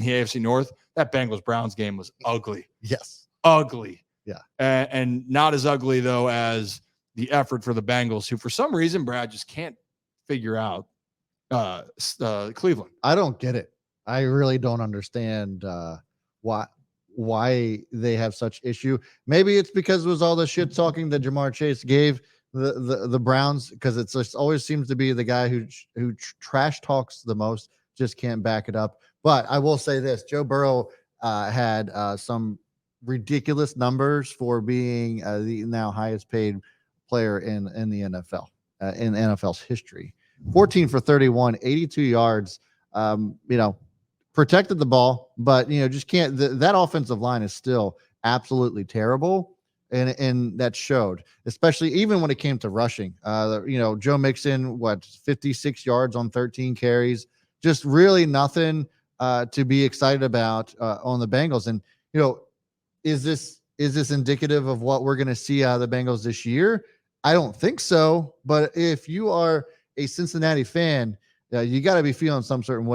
the AFC North, that Bengals-Browns game was ugly. Yes. Ugly. Yeah. And not as ugly, though, as the effort for the Bengals, who for some reason, Brad, just can't figure out Cleveland. I don't get it. I really don't understand why they have such issue. Maybe it's because it was all the shit talking that Jamar Chase gave the Browns, because it just always seems to be the guy who trash talks the most, just can't back it up. But I will say this: Joe Burrow had some ridiculous numbers for being the now highest paid player in the NFL in NFL's history. 14 for 31, 82 yards. Protected the ball, but just can't. That offensive line is still absolutely terrible, and that showed, especially even when it came to rushing. Joe Mixon, 56 yards on 13 carries, just really nothing to be excited about on the Bengals. And is this indicative of what we're going to see out of the Bengals this year? I don't think so. But if you are a Cincinnati fan, you got to be feeling a certain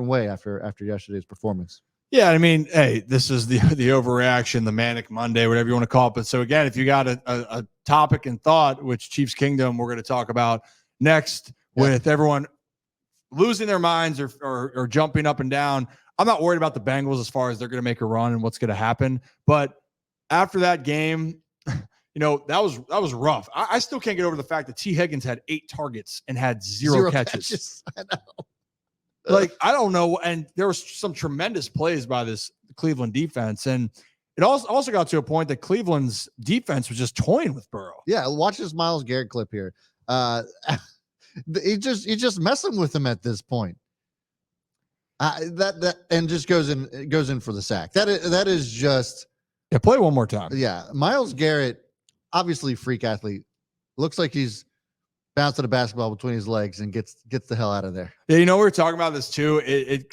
way after yesterday's performance. Yeah, I mean, hey, this is the overreaction, the manic Monday, whatever you want to call it. But so again, if you got a topic and thought, which Chiefs Kingdom we're going to talk about next, with everyone losing their minds or jumping up and down, I'm not worried about the Bengals as far as they're going to make a run and what's going to happen. But after that game, that was rough. I still can't get over the fact that T. Higgins had 8 targets and had zero catches. I know. I don't know. And there was some tremendous plays by this Cleveland defense. And it also got to a point that Cleveland's defense was just toying with Burrow. Yeah. Watch this Myles Garrett clip here. He's just messing with him at this point. And just goes in for the sack. That is just. Yeah. Play one more time. Yeah. Myles Garrett, obviously freak athlete, looks like he's bouncing a basketball between his legs and gets the hell out of there. Yeah, we were talking about this too.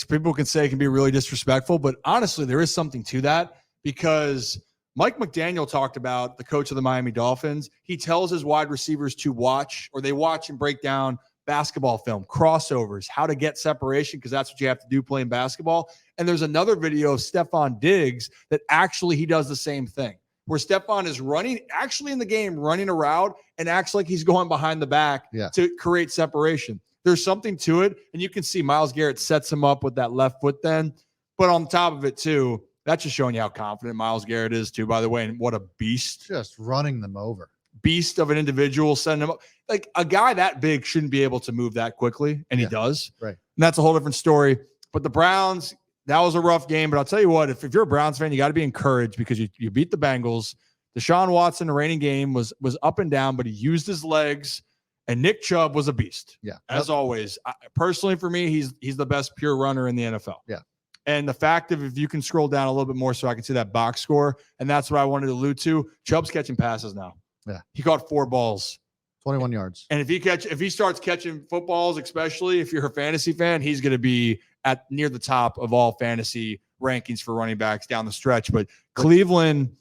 People can say it can be really disrespectful, but honestly, there is something to that, because Mike McDaniel talked about, the coach of the Miami Dolphins. He tells his wide receivers to watch and break down basketball film, crossovers, how to get separation, because that's what you have to do playing basketball. And there's another video of Stephon Diggs that actually he does the same thing, where Stephon is running a route and acts like he's going behind the back to create separation. There's something to it. And you can see Myles Garrett sets him up with that left foot then. But on top of it too, that's just showing you how confident Myles Garrett is too, by the way, and what a beast. Just running them over. Beast of an individual, sending him up. Like, a guy that big shouldn't be able to move that quickly, and he does. Right. And that's a whole different story. But the Browns, that was a rough game. But I'll tell you what, if you're a Browns fan, you got to be encouraged, because you beat the Bengals. Deshaun Watson, the reigning game, was up and down, but he used his legs. And Nick Chubb was a beast. Yeah. As always. Personally, for me, he's the best pure runner in the NFL. Yeah. And the fact of, if you can scroll down a little bit more so I can see that box score, and that's what I wanted to allude to, Chubb's catching passes now. Yeah. He caught 4 balls. 21 yards. And if he starts catching footballs, especially if you're a fantasy fan, he's going to be at near the top of all fantasy rankings for running backs down the stretch. But Cleveland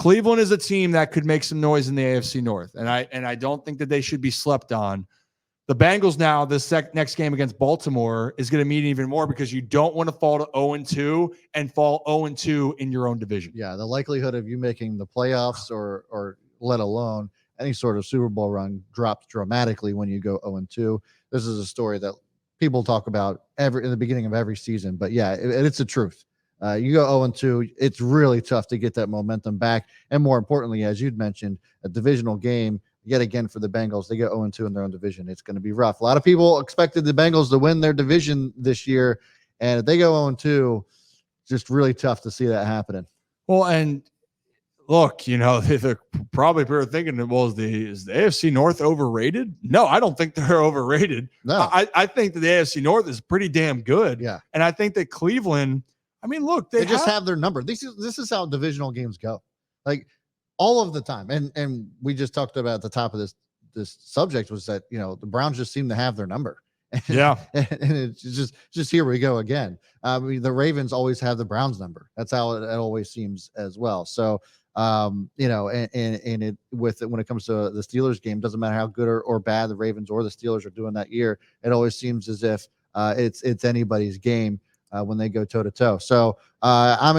is a team that could make some noise in the AFC North. And I don't think that they should be slept on. The Bengals now, this next game against Baltimore, is going to mean even more, because you don't want to fall to 0-2 and fall 0-2 in your own division. Yeah, the likelihood of you making the playoffs or let alone any sort of Super Bowl run drops dramatically when you go 0-2. This is a story that people talk about in the beginning of every season. But yeah, it's the truth. You go 0-2, it's really tough to get that momentum back. And more importantly, as you'd mentioned, a divisional game, yet again for the Bengals, they go 0-2 in their own division. It's going to be rough. A lot of people expected the Bengals to win their division this year, and if they go 0-2, just really tough to see that happening. Well, and look, they're probably thinking, well, is the AFC North overrated? No, I don't think they're overrated. No, I think that the AFC North is pretty damn good. Yeah, and I think that Cleveland, I mean, look, they just have their number. This is how divisional games go, like all of the time. And we just talked about at the top of this subject was that the Browns just seem to have their number. Yeah, and it's just here we go again. I mean, the Ravens always have the Browns number. That's how it always seems as well. So when it comes to the Steelers game, doesn't matter how good or bad the Ravens or the Steelers are doing that year. It always seems as if it's anybody's game. when they go toe to toe. So I'm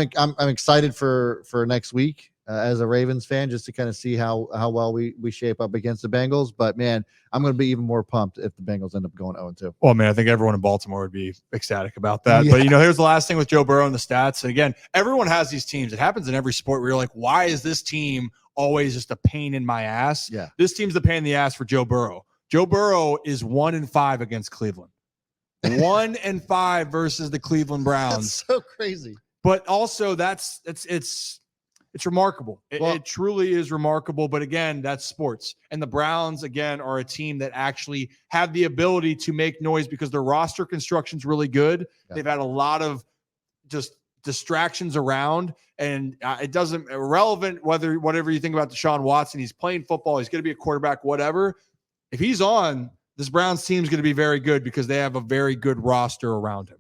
excited for next week as a Ravens fan, just to kind of see how well we shape up against the Bengals. But man, I'm going to be even more pumped if the Bengals end up going 0-2. Well, man, I think everyone in Baltimore would be ecstatic about that. Yeah. But, here's the last thing with Joe Burrow and the stats. And again, everyone has these teams. It happens in every sport where you're like, why is this team always just a pain in my ass? Yeah. This team's the pain in the ass for Joe Burrow. Joe Burrow is 1-5 against Cleveland. 1-5 versus the Cleveland Browns. That's so crazy. But also it's remarkable. It truly is remarkable. But again, that's sports. And the Browns, again, are a team that actually have the ability to make noise because their roster construction is really good. Yeah. They've had a lot of just distractions around, and it doesn't irrelevant whatever you think about Deshaun Watson. He's playing football. He's going to be a quarterback, whatever. If he's on, this Browns team is going to be very good because they have a very good roster around him.